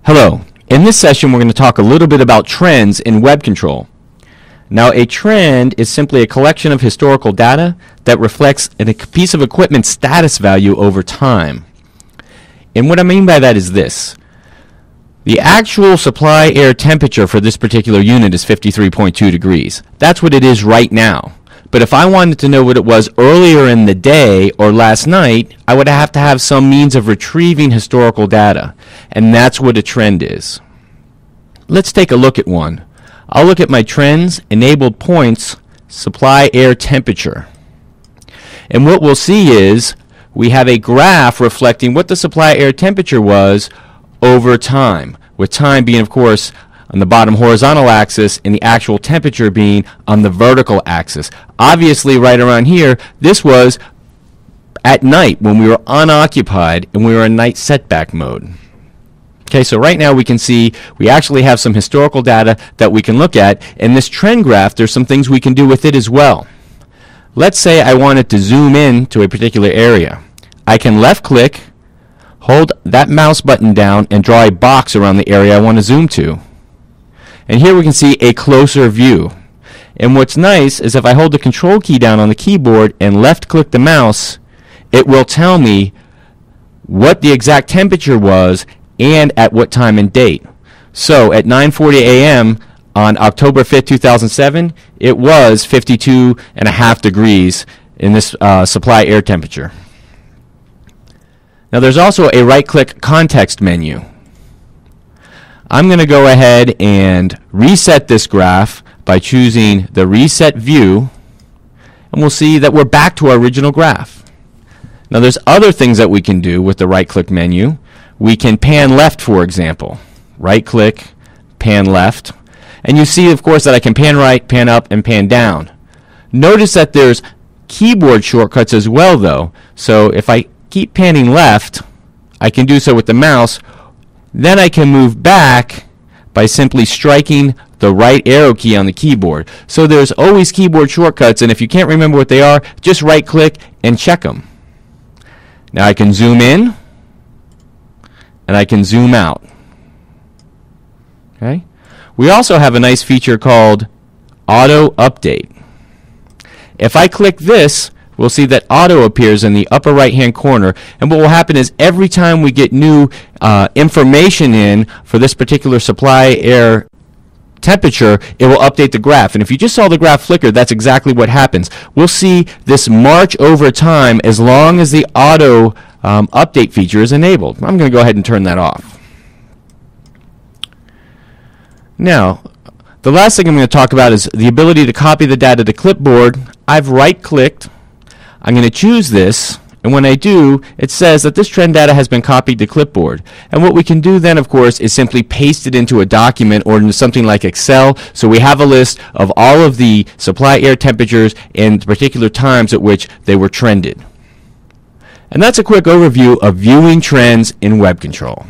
Hello. In this session, we're going to talk a little bit about trends in web control. Now, a trend is simply a collection of historical data that reflects a piece of equipment's status value over time. And what I mean by that is this. The actual supply air temperature for this particular unit is 53.2 degrees. That's what it is right now. But if I wanted to know what it was earlier in the day or last night, I would have to have some means of retrieving historical data. And that's what a trend is. Let's take a look at one. I'll look at my trends, enabled points, supply air temperature. And what we'll see is we have a graph reflecting what the supply air temperature was over time, with time being, of course, on the bottom horizontal axis and the actual temperature being on the vertical axis. Obviously, right around here, this was at night when we were unoccupied and we were in night setback mode. Okay, so right now we can see we actually have some historical data that we can look at. In this trend graph, there's some things we can do with it as well. Let's say I wanted to zoom in to a particular area. I can left click, hold that mouse button down, and draw a box around the area I want to zoom to. And here we can see a closer view. And what's nice is if I hold the control key down on the keyboard and left click the mouse, it will tell me what the exact temperature was and at what time and date. So at 9:40 a.m. on October 5th, 2007, it was 52.5 degrees in this supply air temperature. Now there's also a right-click context menu. I'm going to go ahead and reset this graph by choosing the Reset View, and we'll see that we're back to our original graph. Now there's other things that we can do with the right-click menu. We can pan left, for example. Right-click, pan left. And you see, of course, that I can pan right, pan up, and pan down. Notice that there's keyboard shortcuts as well, though. So if I keep panning left, I can do so with the mouse. Then I can move back by simply striking the right arrow key on the keyboard. So there's always keyboard shortcuts, and if you can't remember what they are, just right-click and check them. Now I can zoom in, and I can zoom out. Okay? We also have a nice feature called Auto Update. If I click this, we'll see that auto appears in the upper right hand corner, and what will happen is every time we get new information in for this particular supply air temperature, it will update the graph. And if you just saw the graph flicker, that's exactly what happens. We'll see this march over time as long as the auto update feature is enabled. I'm going to go ahead and turn that off. Now, the last thing I'm going to talk about is the ability to copy the data to clipboard. I've right-clicked. I'm going to choose this, and when I do, it says that this trend data has been copied to clipboard. And what we can do then, of course, is simply paste it into a document or into something like Excel, so we have a list of all of the supply air temperatures and particular times at which they were trended. And that's a quick overview of viewing trends in web control.